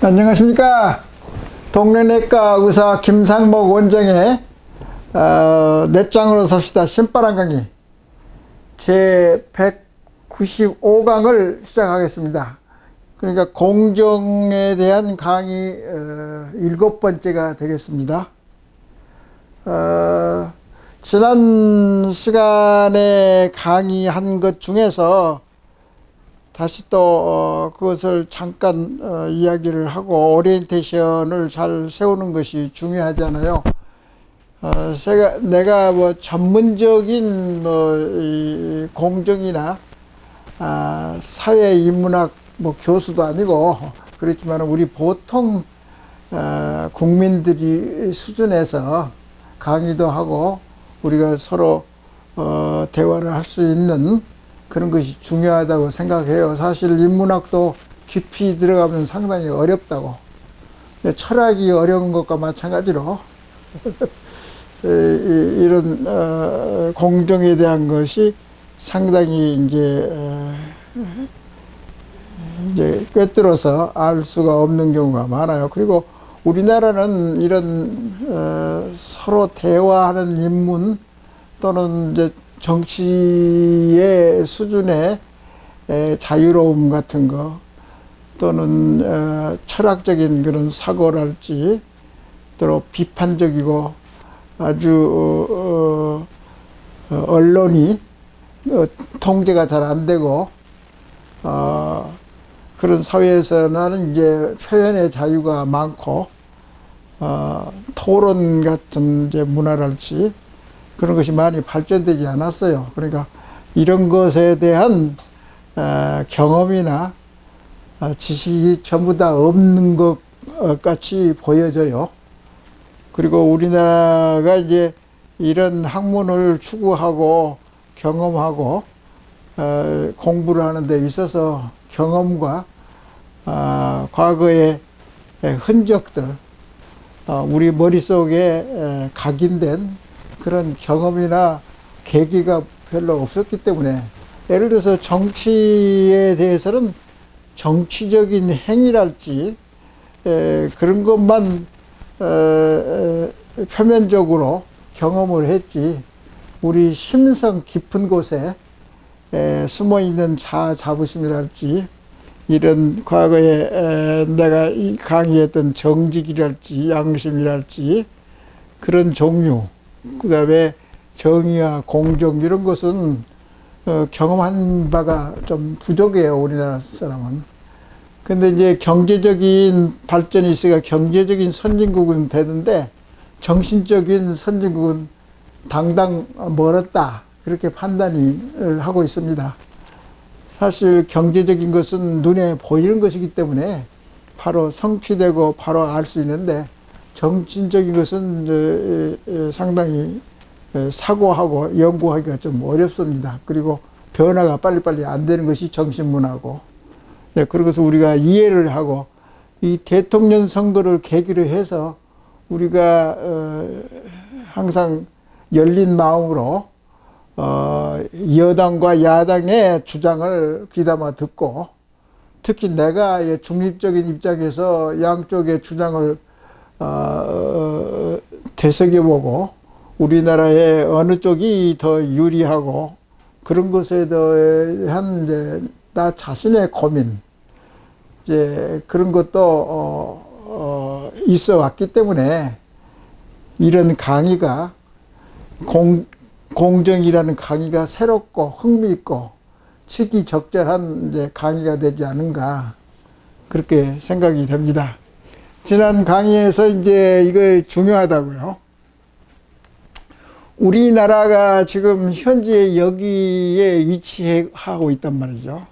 안녕하십니까. 동네내과 의사 김상목 원장의 넷장으로 삽시다 신바람 강의 제 195강을 시작하겠습니다. 그러니까 공정에 대한 강의 7번째가 되겠습니다. 지난 시간에 강의한 것 중에서 다시 또 그것을 잠깐 이야기를 하고 오리엔테이션을 잘 세우는 것이 중요하잖아요. 내가 뭐 전문적인 이 공정이나 사회인문학 뭐 교수도 아니고 그렇지만 우리 보통 국민들이 수준에서 강의도 하고 우리가 서로 대화를 할 수 있는 그런 것이 중요하다고 생각해요. 사실 인문학도 깊이 들어가면 상당히 어렵다고. 철학이 어려운 것과 마찬가지로 이런 공정에 대한 것이 상당히 이제 꿰뚫어서 알 수가 없는 경우가 많아요. 그리고 우리나라는 이런 서로 대화하는 인문 또는 이제 정치의 수준의 자유로움 같은 거 또는 철학적인 그런 사고랄지 또 비판적이고 아주 언론이 통제가 잘 안 되고 그런 사회에서는 이제 표현의 자유가 많고 토론 같은 이제 문화랄지 그런 것이 많이 발전되지 않았어요. 그러니까 이런 것에 대한 경험이나 지식이 전부 다 없는 것 같이 보여져요. 그리고 우리나라가 이제 이런 학문을 추구하고 경험하고 공부를 하는 데 있어서 경험과 과거의 흔적들, 우리 머릿속에 각인된 그런 경험이나 계기가 별로 없었기 때문에 예를 들어서 정치에 대해서는 정치적인 행위랄지 그런 것만 표면적으로 경험을 했지 우리 심성 깊은 곳에 숨어있는 자부심이랄지 이런 과거에 내가 강의했던 정직이랄지 양심이랄지 그런 종류 그 다음에 정의와 공정 이런 것은 경험한 바가 좀 부족해요. 우리나라 사람은. 근데 이제 경제적인 발전이 있으니까 경제적인 선진국은 되는데 정신적인 선진국은 당당 멀었다 그렇게 판단을 하고 있습니다. 사실 경제적인 것은 눈에 보이는 것이기 때문에 바로 성취되고 바로 알 수 있는데 정신적인 것은 상당히 사고하고 연구하기가 좀 어렵습니다. 그리고 변화가 빨리빨리 안 되는 것이 정신문화고, 그런 것을 우리가 이해를 하고 이 대통령 선거를 계기로 해서 우리가 항상 열린 마음으로 여당과 야당의 주장을 귀담아 듣고 특히 내가 중립적인 입장에서 양쪽의 주장을 되새겨보고 우리나라의 어느 쪽이 더 유리하고 그런 것에 대한 이제 나 자신의 고민 이제 그런 것도 있어 왔기 때문에 이런 강의가 공정이라는 강의가 새롭고 흥미있고 치기 적절한 이제 강의가 되지 않은가 그렇게 생각이 됩니다. 지난 강의에서 이제 이거 중요하다고요. 우리나라가 지금 현재 여기에 위치하고 있단 말이죠.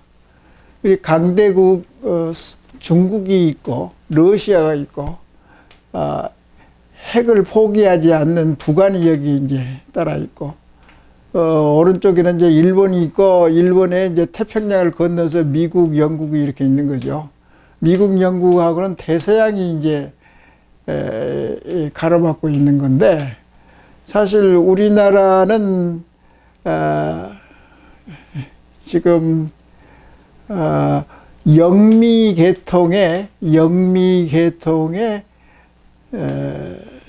강대국 중국이 있고 러시아가 있고 핵을 포기하지 않는 북한이 여기 이제 따라 있고 오른쪽에는 이제 일본이 있고 일본에 이제 태평양을 건너서 미국, 영국이 이렇게 있는 거죠. 미국, 영국하고는 대서양이 이제 가로막고 있는 건데 사실 우리나라는 지금 영미계통의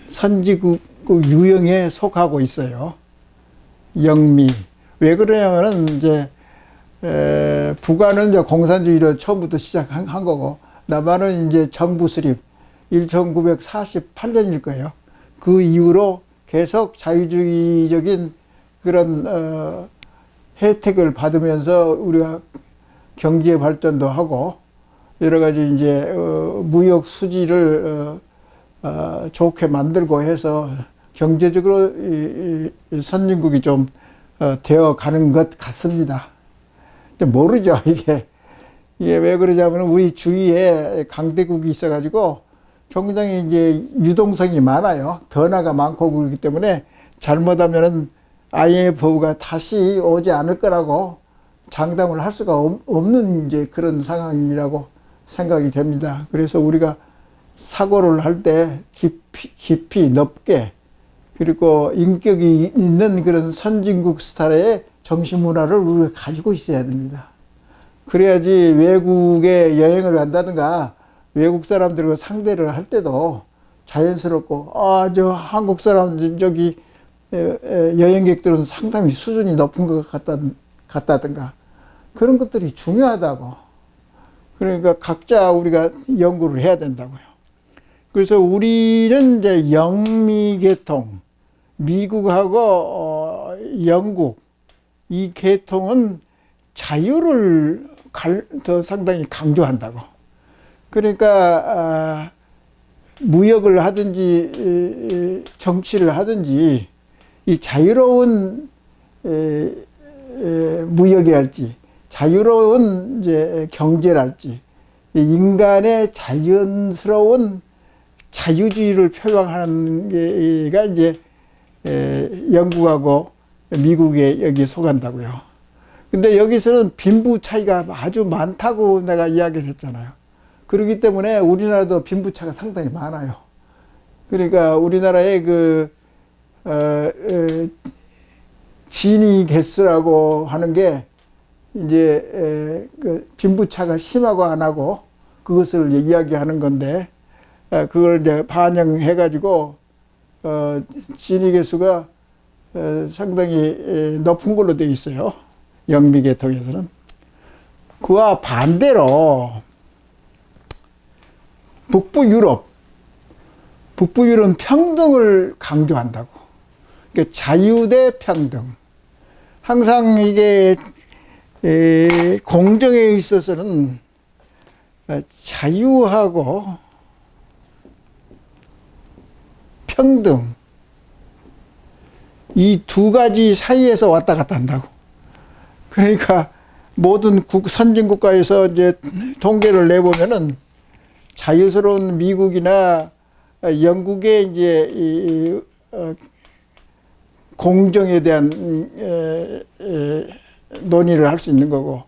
선진국 유형에 속하고 있어요. 영미. 왜 그러냐면은 이제 북한은 이제 공산주의로 처음부터 시작한 거고, 남한은 이제 정부 수립 1948년일 거예요. 그 이후로 계속 자유주의적인 그런 혜택을 받으면서 우리가 경제 발전도 하고 여러 가지 이제 무역 수지를 좋게 만들고 해서 경제적으로 이 선진국이 좀 되어 가는 것 같습니다. 모르죠, 이게 왜 그러냐면 우리 주위에 강대국이 있어가지고 굉장히 이제 유동성이 많아요. 변화가 많고 그렇기 때문에 잘못하면은 IMF가 다시 오지 않을 거라고 장담을 할 수가 없는 이제 그런 상황이라고 생각이 됩니다. 그래서 우리가 사고를 할 때 깊이 넓게 그리고 인격이 있는 그런 선진국 스타일의 정신문화를 우리가 가지고 있어야 됩니다. 그래야지 외국에 여행을 간다든가 외국 사람들과 상대를 할 때도 자연스럽고 저 한국 사람 저기 여행객들은 상당히 수준이 높은 것 같다든가 그런 것들이 중요하다고. 그러니까 각자 우리가 연구를 해야 된다고요. 그래서 우리는 이제 영미계통, 미국하고 영국 이 계통은 자유를 더 상당히 강조한다고. 그러니까 무역을 하든지 정치를 하든지 이 자유로운 무역이랄지 자유로운 이제 경제랄지 인간의 자연스러운 자유주의를 표방하는 게가 이제 영국하고 미국에 여기에 속한다고요. 근데 여기서는 빈부 차이가 아주 많다고 내가 이야기를 했잖아요. 그렇기 때문에 우리나라도 빈부차가 상당히 많아요. 그러니까 우리나라의 그 지니 개수라고 하는 게 이제 그 빈부차가 심하고 안 하고 그것을 이야기하는 건데 그걸 이제 반영해 가지고 지니 개수가 상당히 높은 걸로 되어 있어요. 영미계통에서는. 그와 반대로 북부 유럽은 평등을 강조한다고. 그러니까 자유 대 평등. 항상 이게 공정에 있어서는 자유하고 평등 이 두 가지 사이에서 왔다 갔다 한다고. 그러니까 모든 선진국가에서 이제 통계를 내보면은 자유스러운 미국이나 영국의 이제 공정에 대한 논의를 할 수 있는 거고,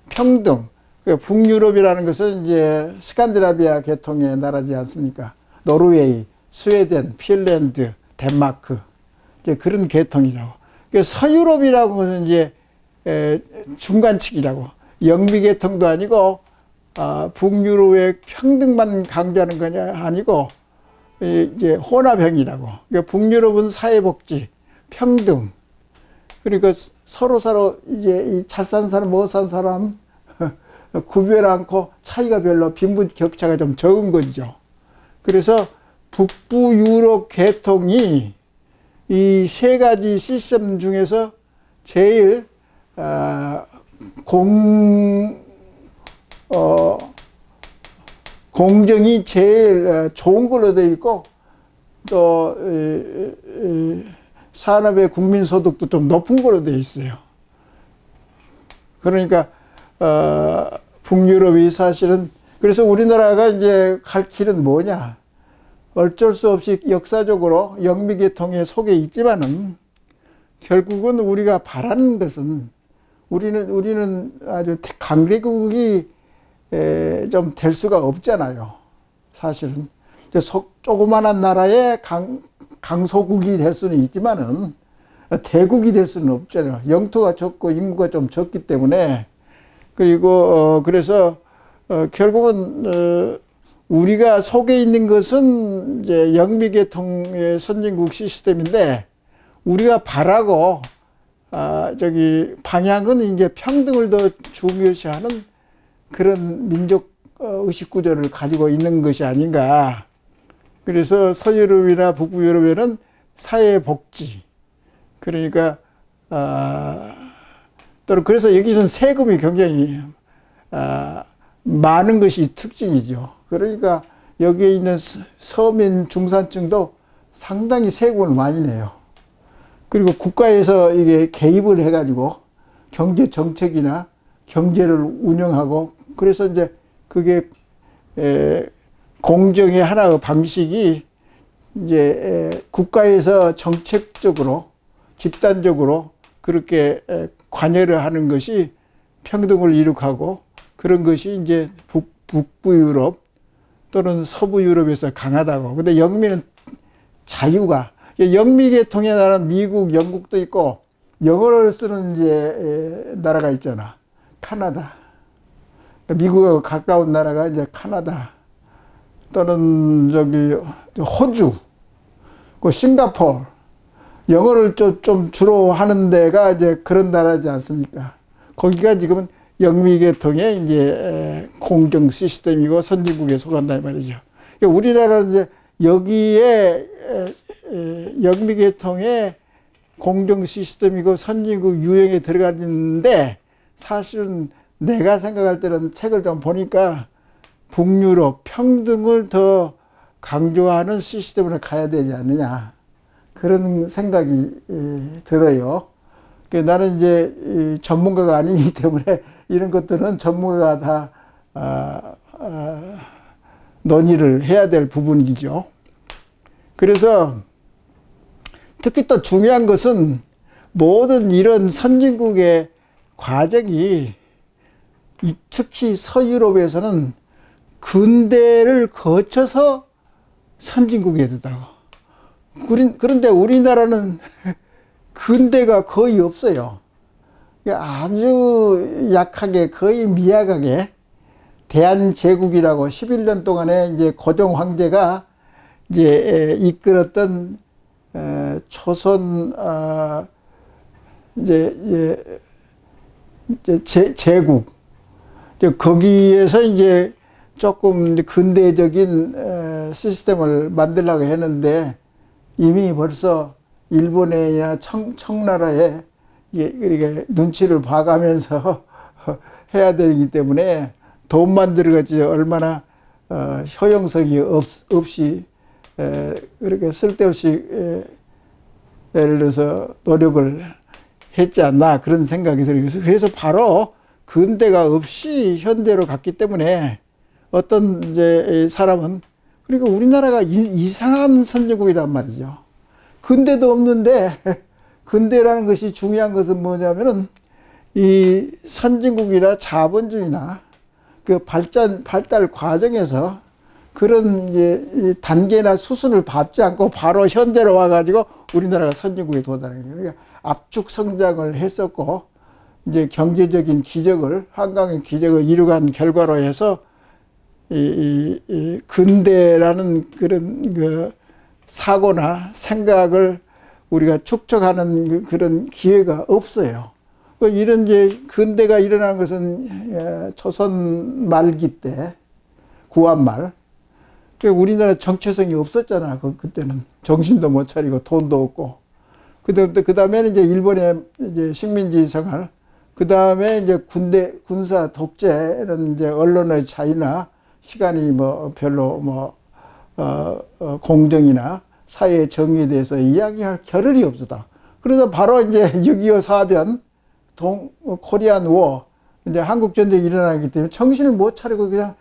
평등. 북유럽이라는 것은 이제 스칸디나비아 계통의 나라지 않습니까? 노르웨이, 스웨덴, 핀란드, 덴마크. 이제 그런 계통이라고. 서유럽이라고 하는 이제 중간층이라고. 영미계통도 아니고 북유럽의 평등만 강조하는 거냐 아니고 이제 혼합형이라고. 그러니까 북유럽은 사회복지, 평등. 그러니까 서로 이제 잘 산 사람, 못 산 사람 구별 않고 차이가 별로 빈부 격차가 좀 적은 거죠. 그래서 북부 유럽 계통이 이 세 가지 시스템 중에서 제일 공정이 제일 좋은 걸로 되어 있고 또 산업의 국민소득도 좀 높은 걸로 되어 있어요. 그러니까 북유럽이 사실은 그래서 우리나라가 이제 갈 길은 뭐냐? 어쩔 수 없이 역사적으로 영미계통에 속해 있지만은 결국은 우리가 바라는 것은 우리는 아주 강대국이 좀 될 수가 없잖아요. 사실은 조그만한 나라의 강소국이 될 수는 있지만은 대국이 될 수는 없잖아요. 영토가 적고 인구가 좀 적기 때문에. 그리고 그래서 결국은 우리가 속에 있는 것은 이제 영미계통의 선진국 시스템인데 우리가 바라고 방향은 이제 평등을 더 중요시하는 그런 민족 의식 구조를 가지고 있는 것이 아닌가. 그래서 서유럽이나 북유럽에는 사회복지, 그러니까 또는 그래서 여기서는 세금이 굉장히 많은 것이 특징이죠. 그러니까 여기에 있는 서민 중산층도 상당히 세금을 많이 내요. 그리고 국가에서 이게 개입을 해가지고 경제 정책이나 경제를 운영하고, 그래서 이제 그게 공정의 하나의 방식이 이제 국가에서 정책적으로 집단적으로 그렇게 관여를 하는 것이 평등을 이룩하고, 그런 것이 이제 북부 유럽 또는 서부 유럽에서 강하다고. 근데 영미는 자유가, 영미계통의 나라는 미국, 영국도 있고 영어를 쓰는 이제 나라가 있잖아. 카나다. 미국하고 가까운 나라가 이제 카나다. 또는 호주, 싱가포르. 영어를 좀 주로 하는 데가 이제 그런 나라지 않습니까? 거기가 지금은 영미계통의 이제 공정 시스템이고 선진국에 속한다 이 말이죠. 그러니까 우리나라는 이제 여기에 영미계통의 공정 시스템이고 선진국 유형에 들어가는데, 사실은 내가 생각할 때는 책을 좀 보니까 북유럽 평등을 더 강조하는 시스템으로 가야 되지 않느냐, 그런 생각이 들어요. 나는 이제 전문가가 아니기 때문에 이런 것들은 전문가가 다 논의를 해야 될 부분이죠. 그래서 특히 또 중요한 것은 모든 이런 선진국의 과정이 특히 서유럽에서는 근대를 거쳐서 선진국이 됐다고. 그런데 우리나라는 근대가 거의 없어요. 아주 약하게, 거의 미약하게 대한제국이라고 11년 동안에 이제 고종 황제가 이제 이끌었던 초선 제국, 거기에서 이제 조금 근대적인 시스템을 만들려고 했는데 이미 벌써 일본이나 청나라에 이렇게 눈치를 봐가면서 해야 되기 때문에 돈만 들어가지 얼마나 효용성이 없이 그렇게 쓸데없이 예를 들어서 노력을 했지 않나, 그런 생각이 들어요. 그래서 바로 근대가 없이 현대로 갔기 때문에 어떤 이제 사람은, 그러니까 우리나라가 이상한 선진국이란 말이죠. 근대도 없는데, 근대라는 것이 중요한 것은 뭐냐면은 이 선진국이나 자본주의나 그 발달 과정에서 그런 이제 단계나 수순을 밟지 않고 바로 현대로 와가지고 우리나라가 선진국에 도달한 거예요. 그러니까 압축 성장을 했었고, 이제 경제적인 기적을, 한강의 기적을 이루간 결과로 해서 이 근대라는 그런 그 사고나 생각을 우리가 축적하는 그런 기회가 없어요. 이런 이제 근대가 일어난 것은 조선 말기 때, 구한말. 우리나라 정체성이 없었잖아. 그때는 정신도 못 차리고 돈도 없고. 그 다음에는 이제 일본의 이제 식민지 생활, 그 다음에 이제 군사 독재는 이제 언론의 자유나 시간이 뭐 별로 공정이나 사회 정의에 대해서 이야기할 겨를이 없었다. 그래서 바로 이제 6.25 사변, 코리안 워, 이제 한국 전쟁이 일어나기 때문에 정신을 못 차리고 그냥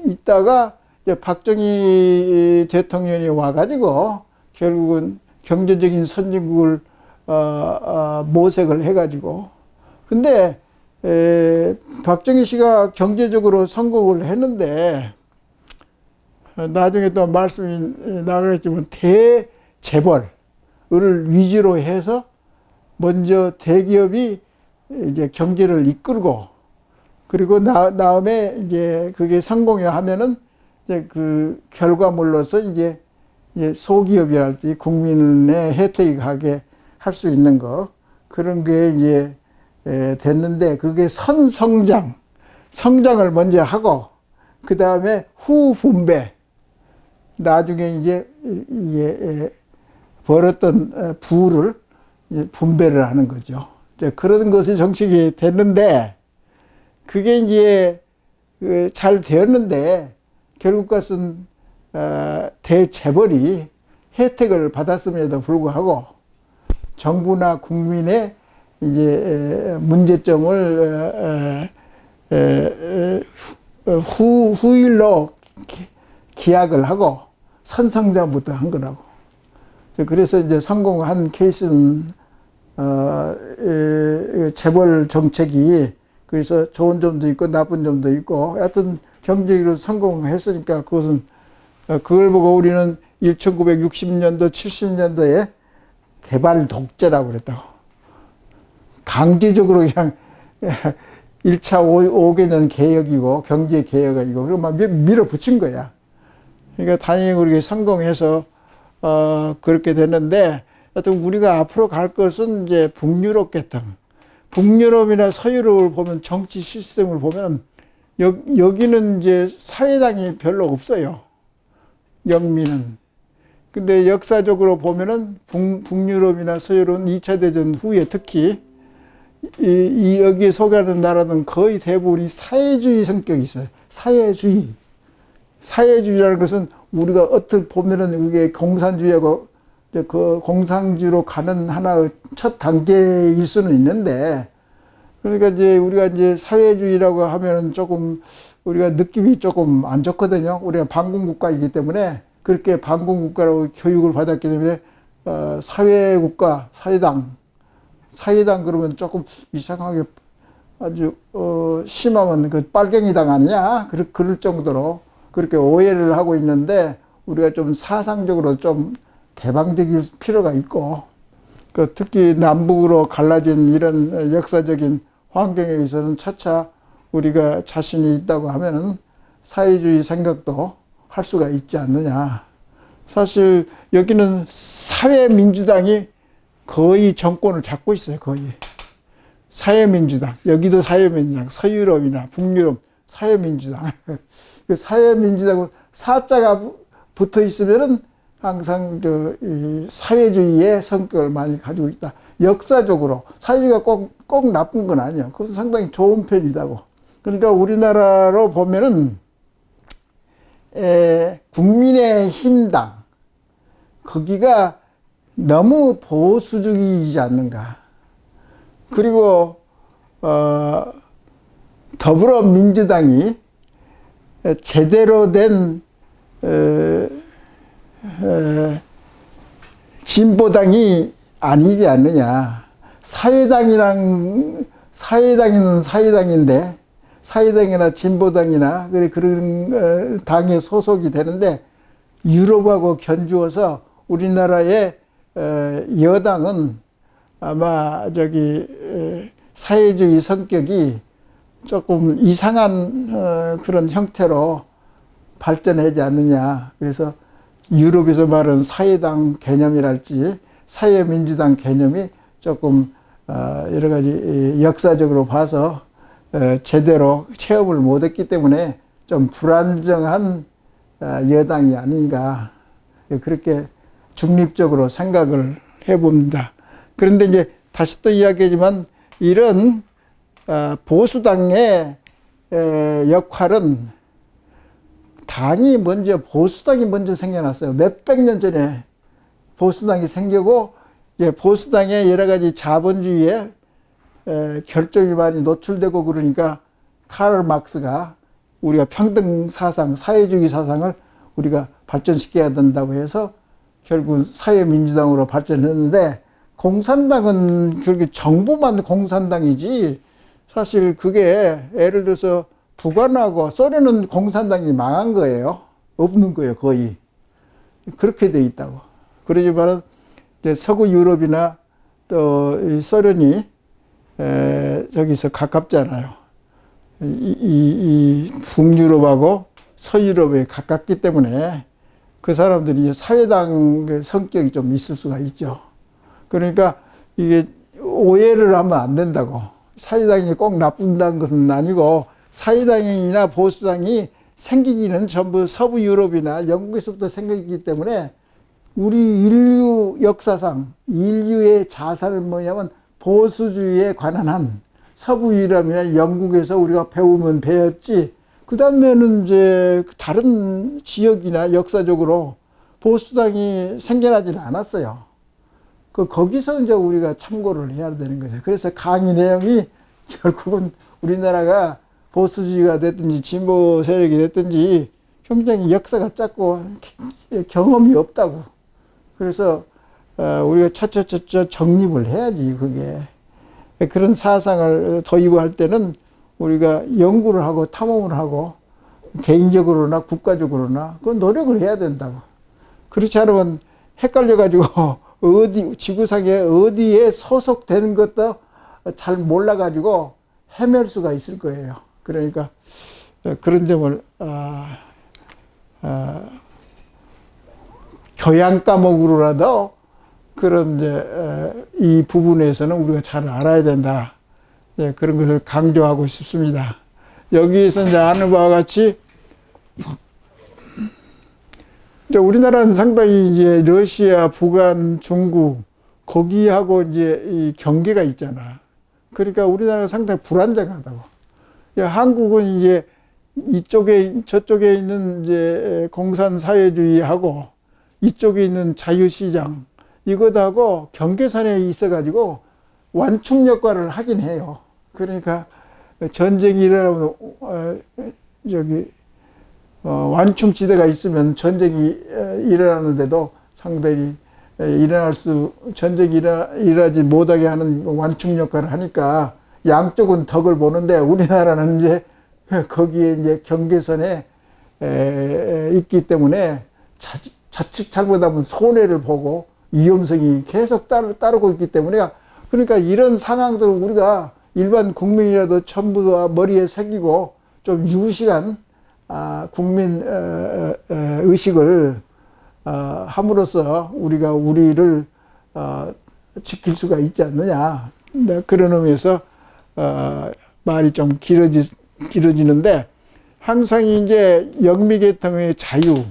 있다가 이제 박정희 대통령이 와가지고 결국은 경제적인 선진국을 모색을 해가지고, 근데 박정희 씨가 경제적으로 성공을 했는데 나중에 또 말씀이 나가겠지만 대재벌을 위주로 해서 먼저 대기업이 이제 경제를 이끌고, 그리고 다음에 이제 그게 성공해 하면은 이제 그 결과물로서 이제 소기업이랄지 국민의 혜택이 가게 할 수 있는 거 그런 게 이제 됐는데 그게 성장을 먼저 하고 그 다음에 후분배 나중에 이제 벌었던 부를 분배를 하는 거죠. 이제 그런 것이 정책이 됐는데 그게 이제 잘 되었는데 결국 것은 대재벌이 혜택을 받았음에도 불구하고 정부나 국민의 이제 문제점을 후일로 기약을 하고 선성장부터 한 거라고. 그래서 이제 성공한 케이스는 재벌 정책이 그래서 좋은 점도 있고 나쁜 점도 있고 하여튼 경제적으로 성공했으니까 그것은 그걸 보고 우리는 1960년도 70년도에 개발 독재라고 그랬다고. 강제적으로 그냥 1차 5개년 개혁이고 경제 개혁이고 그리고 막 밀어붙인 거야. 그러니까 다행히 우리가 성공해서 그렇게 됐는데 하여튼 우리가 앞으로 갈 것은 이제 북유럽 계통. 북유럽이나 서유럽을 보면 정치 시스템을 보면 여기는 이제 사회당이 별로 없어요. 영미는. 근데 역사적으로 보면은 북유럽이나 서유럽은 2차 대전 후에 특히 여기에 속하는 나라는 거의 대부분이 사회주의 성격이 있어요. 사회주의. 사회주의라는 것은 우리가 어떻게 보면은 이게 공산주의하고 그 공산주의로 가는 하나의 첫 단계일 수는 있는데 그러니까 이제 우리가 이제 사회주의라고 하면은 조금 우리가 느낌이 조금 안 좋거든요. 우리가 반공국가이기 때문에 그렇게 반공국가라고 교육을 받았기 때문에 사회국가, 사회당 그러면 조금 이상하게 아주 심하면 그 빨갱이당 아니냐 그럴 정도로 그렇게 오해를 하고 있는데 우리가 좀 사상적으로 좀 개방적일 필요가 있고 특히 남북으로 갈라진 이런 역사적인 환경에 있어서는 차차 우리가 자신이 있다고 하면은 사회주의 생각도 할 수가 있지 않느냐. 사실 여기는 사회민주당이 거의 정권을 잡고 있어요. 거의. 사회민주당. 여기도 사회민주당. 서유럽이나 북유럽 사회민주당. 사회민주당 사자가 붙어 있으면은 항상 이 사회주의의 성격을 많이 가지고 있다. 역사적으로 사회주의가 꼭 나쁜 건 아니에요. 그것은 상당히 좋은 편이다고. 그러니까 우리나라로 보면은 국민의힘당 거기가 너무 보수적이지 않는가. 그리고 더불어민주당이 제대로 된 진보당이 아니지 않느냐. 사회당은 사회당인데 사회당이나 진보당이나 그런 당에 소속이 되는데 유럽하고 견주어서 우리나라의 여당은 아마 사회주의 성격이 조금 이상한 그런 형태로 발전하지 않느냐. 그래서 유럽에서 말하는 사회당 개념이랄지 사회민주당 개념이 조금 여러 가지 역사적으로 봐서 제대로 체험을 못했기 때문에 좀 불안정한 여당이 아닌가 그렇게 중립적으로 생각을 해봅니다. 그런데 이제 다시 또 이야기하지만 이런 보수당의 역할은 보수당이 먼저 생겨났어요. 몇백 년 전에 보수당이 생기고 보수당의 여러 가지 자본주의에 결정이 많이 노출되고 그러니까 카를 막스가 우리가 평등 사상, 사회주의 사상을 우리가 발전시켜야 된다고 해서 결국 사회민주당으로 발전했는데 공산당은 그렇게 정부만 공산당이지 사실 그게 예를 들어서 북한하고 소련은 공산당이 망한 거예요. 없는 거예요, 거의. 그렇게 돼 있다고. 그러지만 서구 유럽이나 또 소련이 저기서 가깝잖아요. 이 북유럽하고 서유럽에 가깝기 때문에 그 사람들이 이제 사회당 성격이 좀 있을 수가 있죠. 그러니까 이게 오해를 하면 안 된다고. 사회당이 꼭 나쁜다는 것은 아니고, 사회당이나 보수당이 생기기는 전부 서부 유럽이나 영국에서부터 생겼기 때문에 우리 인류 역사상 인류의 자산은 뭐냐면 보수주의에 관한 한 서부 유럽이나 영국에서 우리가 배우면 배웠지, 그 다음에는 이제 다른 지역이나 역사적으로 보수당이 생겨나지는 않았어요. 거기서 이제 우리가 참고를 해야 되는 거죠. 그래서 강의 내용이 결국은 우리나라가 보수주의가 됐든지 진보 세력이 됐든지 굉장히 역사가 짧고 경험이 없다고. 그래서 우리가 차차차차 정립을 해야지, 그게. 그런 사상을 도입할 때는 우리가 연구를 하고 탐험을 하고 개인적으로나 국가적으로나 그 노력을 해야 된다고. 그렇지 않으면 헷갈려가지고 지구상에 어디에 소속되는 것도 잘 몰라가지고 헤맬 수가 있을 거예요. 그러니까 그런 점을 교양 과목으로라도 그런 이제 이 부분에서는 우리가 잘 알아야 된다. 네, 그런 것을 강조하고 싶습니다. 여기에서 이제 아는 바와 같이 이제 우리나라는 상당히 이제 러시아, 북한, 중국 거기하고 이제 이 경계가 있잖아. 그러니까 우리나라가 상당히 불안정하다고. 한국은 이제 이쪽에 저쪽에 있는 이제 공산 사회주의하고 이쪽에 있는 자유시장 이것하고 경계선에 있어가지고 완충 역할을 하긴 해요. 그러니까 전쟁이 일어나면 완충지대가 있으면 전쟁이 일어나는데도 상당히 전쟁이 일어나지 못하게 하는 완충 역할을 하니까 양쪽은 덕을 보는데, 우리나라는 이제 거기에 이제 경계선에 있기 때문에 자칫 잘못하면 손해를 보고 위험성이 계속 따르고 있기 때문에, 그러니까 이런 상황들을 우리가 일반 국민이라도 전부 다 머리에 새기고 좀 유식한 국민 의식을 함으로써 우리가 우리를 지킬 수가 있지 않느냐. 그런 의미에서 말이 좀 길어지는데, 항상 이제 영미계통의 자유,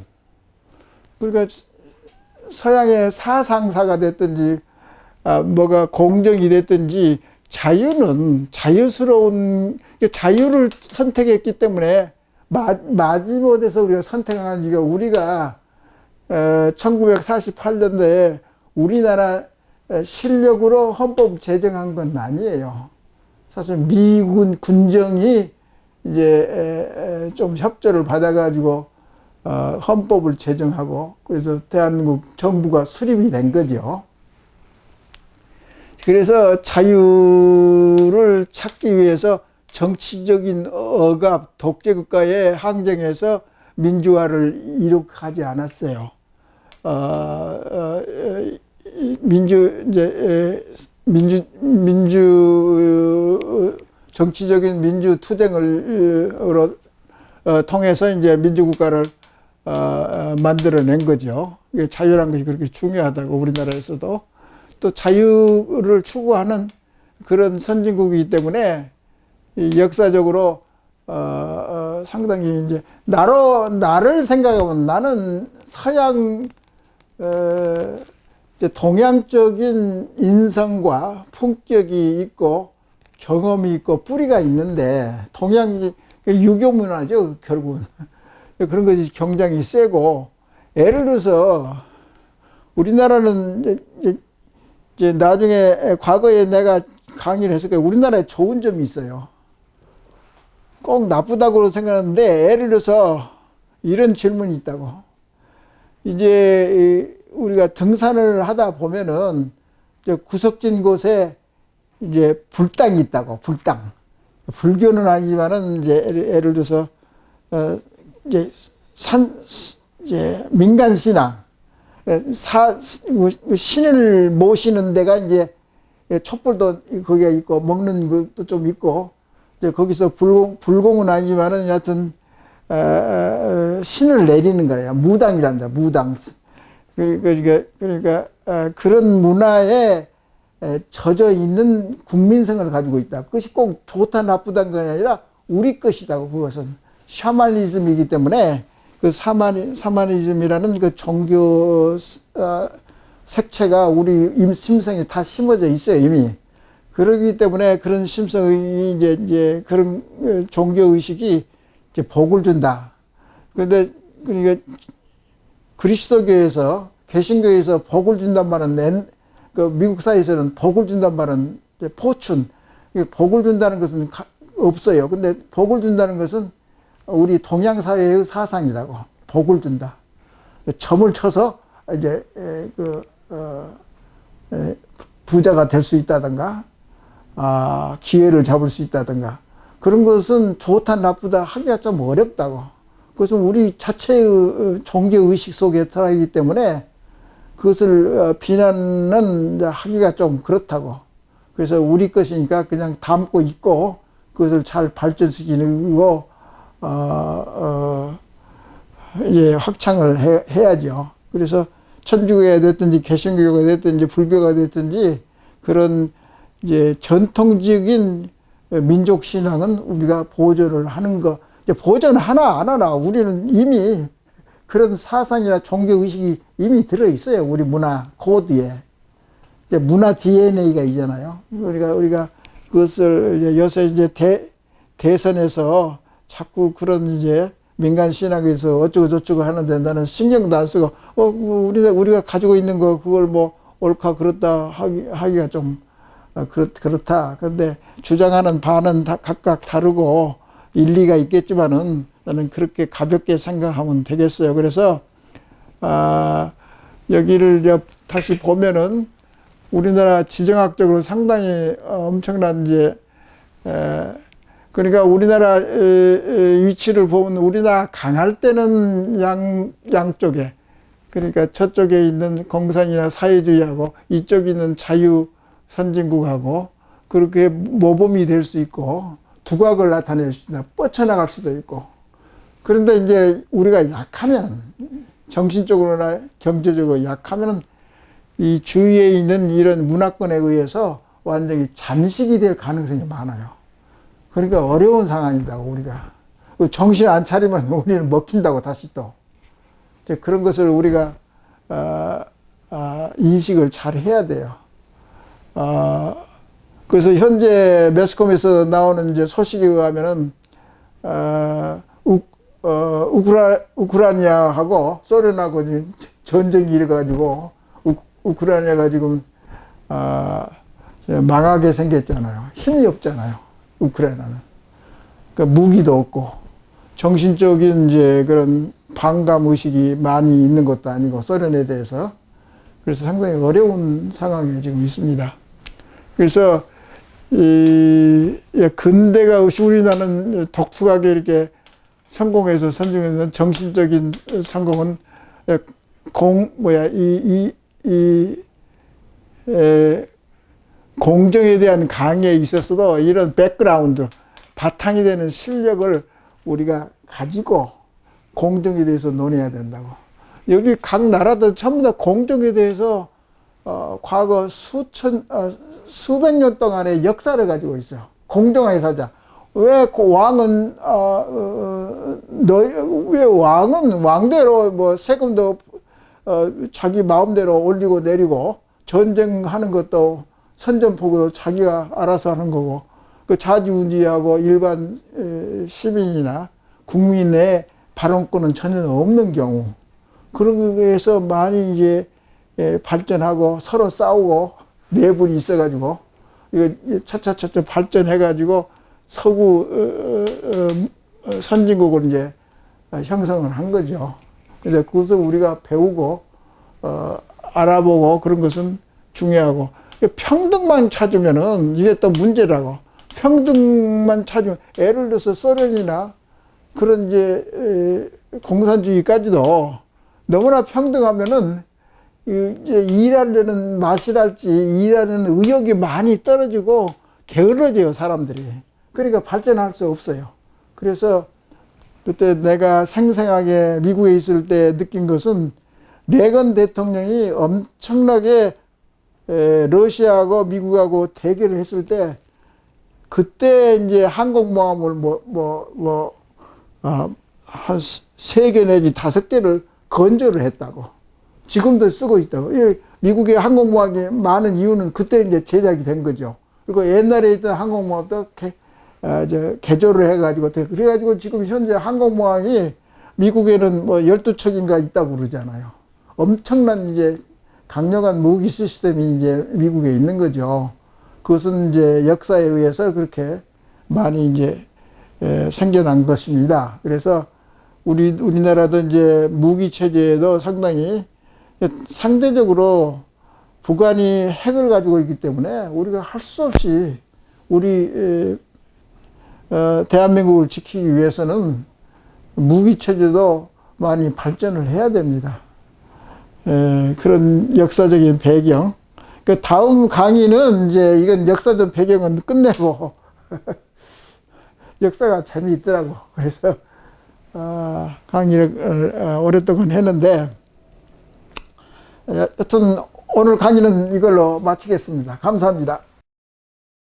그러니까 서양의 사상사가 됐든지 뭐가 공정이 됐든지 자유는 자유스러운 자유를 선택했기 때문에 마지못해서 우리가 선택한 이유가, 우리가 1948년도에 우리나라 실력으로 헌법 제정한 건 아니에요. 사실 미군 군정이 이제 좀 협조를 받아가지고 헌법을 제정하고, 그래서 대한민국 정부가 수립이 된 거죠. 그래서 자유를 찾기 위해서 정치적인 억압, 독재국가에 항쟁해서 민주화를 이룩하지 않았어요. 정치적인 민주 투쟁을 통해서 이제 민주국가를 만들어낸 거죠. 자유란 것이 그렇게 중요하다고, 우리나라에서도. 또 자유를 추구하는 그런 선진국이기 때문에 역사적으로 상당히 이제 나를 생각하면, 나는 서양 동양적인 인성과 품격이 있고 경험이 있고 뿌리가 있는데, 동양 유교 문화죠, 결국은. 그런 것이 굉장히 세고, 예를 들어서 우리나라는 이제 나중에 과거에 내가 강의를 했을 거예요. 우리나라에 좋은 점이 있어요. 꼭 나쁘다고 생각하는데, 예를 들어서 이런 질문이 있다고. 이제 우리가 등산을 하다 보면은 이제 구석진 곳에 이제 불당이 있다고, 불당. 불교는 아니지만은 이제 예를 들어서 이제 민간 신앙, 신을 모시는 데가 이제 촛불도 거기에 있고 먹는 것도 좀 있고 이제 거기서 불공은 아니지만은 여하튼 신을 내리는 거예요. 무당이란다. 무당. 그러니까 그런 문화에 젖어 있는 국민성을 가지고 있다. 그것이 꼭 좋다 나쁘다는 것이 아니라 우리 것이다. 그것은 샤머니즘이기 때문에 그 샤머니즘이라는 그 종교 색채가 우리 심성에 다 심어져 있어요, 이미. 그러기 때문에 그런 심성이 이제 그런 종교 의식이 이제 복을 준다. 그런데 그러니까 그리스도교에서 개신교에서 복을 준단 말은 그 미국 사회에서는 복을 준단 말은 포춘, 복을 준다는 것은 없어요. 근데 복을 준다는 것은 우리 동양 사회의 사상이라고. 복을 준다. 점을 쳐서 이제 부자가 될 수 있다든가, 기회를 잡을 수 있다든가, 그런 것은 좋다 나쁘다 하기가 좀 어렵다고. 그것은 우리 자체의 종교 의식 속에 들어있기 때문에 그것을 비난은 하기가 좀 그렇다고. 그래서 우리 것이니까 그냥 담고 있고 그것을 잘 발전시키고 이제 확장을 해야죠. 그래서 천주교가 됐든지 개신교가 됐든지 불교가 됐든지 그런 이제 전통적인 민족 신앙은 우리가 보존을 하는 거. 보존하나 안 하나 우리는 이미 그런 사상이나 종교 의식이 이미 들어 있어요. 우리 문화 코드에. 문화 DNA가 있잖아요. 우리가 그것을 요새 이제 대선에서 자꾸 그런 이제 민간 신학에서 어쩌고 저쩌고 하는데 나는 신경도 안 쓰고 우리가 가지고 있는 거 그걸 뭐 옳다 그렇다 하기가 좀 그렇다. 그런데 주장하는 바는 다 각각 다르고 일리가 있겠지만은 나는 그렇게 가볍게 생각하면 되겠어요. 그래서 여기를 이제 다시 보면은 우리나라 지정학적으로 상당히 엄청난 이제 그러니까 우리나라 위치를 보면 우리나라 강할 때는 양쪽에 그러니까 저쪽에 있는 공산이나 사회주의하고 이쪽에 있는 자유 선진국하고 그렇게 모범이 될 수 있고 두각을 나타낼 수 있다. 뻗쳐나갈 수도 있고. 그런데 이제 우리가 약하면 정신적으로나 경제적으로 약하면 이 주위에 있는 이런 문화권에 의해서 완전히 잠식이 될 가능성이 많아요. 그러니까 어려운 상황이다고 우리가. 정신 안 차리면 우리는 먹힌다고 다시 또. 그런 것을 우리가 인식을 잘 해야 돼요. 그래서 현재 매스컴에서 나오는 이제 소식에 의하면은 우크라이나하고 소련하고 전쟁이 일어가지고 우크라이나가 지금 망하게 생겼잖아요. 힘이 없잖아요. 우크라이나는. 그러니까 무기도 없고 정신적인 이제 그런 반감 의식이 많이 있는 것도 아니고 소련에 대해서. 그래서 상당히 어려운 상황에 지금 있습니다. 그래서 근대가 우리나라는 독특하게 이렇게 성공해서 선중에는 정신적인 성공은 공정에 대한 강의에 있어서도 이런 백그라운드, 바탕이 되는 실력을 우리가 가지고 공정에 대해서 논해야 된다고. 여기 각 나라도 전부 다 공정에 대해서 과거 수백 년 동안의 역사를 가지고 있어요. 공정하게 살자. 왜 왕은 왜 왕은 왕대로 뭐 세금도 자기 마음대로 올리고 내리고 전쟁하는 것도 선전포고도 자기가 알아서 하는 거고 그 자주운지하고 일반 시민이나 국민의 발언권은 전혀 없는 경우 그런 거에서 많이 이제 발전하고 서로 싸우고 내분이 있어가지고 이거 차차차차 발전해가지고 서구 선진국을 이제 형성을 한 거죠. 그래서 그것을 우리가 배우고 알아보고 그런 것은 중요하고 평등만 찾으면은 이게 또 문제라고. 평등만 찾으면 예를 들어서 소련이나 그런 이제 공산주의까지도 너무나 평등하면은 이제 일하려는 맛이랄지 일하는 의욕이 많이 떨어지고 게을러져요 사람들이. 그러니까 발전할 수 없어요. 그래서 그때 내가 생생하게 미국에 있을 때 느낀 것은 레건 대통령이 엄청나게 러시아하고 미국하고 대결을 했을 때 그때 이제 항공모함을 한 3개 내지 5개를 건조를 했다고. 지금도 쓰고 있다고. 미국의 항공모함이 많은 이유는 그때 이제 제작이 된 거죠. 그리고 옛날에 있던 항공모함도 개조를 해가지고, 그래가지고 지금 현재 항공모함이 미국에는 뭐 12척인가 있다고 그러잖아요. 엄청난 이제 강력한 무기 시스템이 이제 미국에 있는 거죠. 그것은 이제 역사에 의해서 그렇게 많이 이제 생겨난 것입니다. 그래서 우리나라도 이제 무기 체제에도 상당히 상대적으로 북한이 핵을 가지고 있기 때문에 우리가 할 수 없이 우리 대한민국을 지키기 위해서는 무기 체제도 많이 발전을 해야 됩니다. 그런 역사적인 배경. 그 다음 강의는 이제 이건 역사적 배경은 끝내고 역사가 재미있더라고. 그래서 강의를 오랫동안 했는데 여튼 오늘 강의는 이걸로 마치겠습니다. 감사합니다.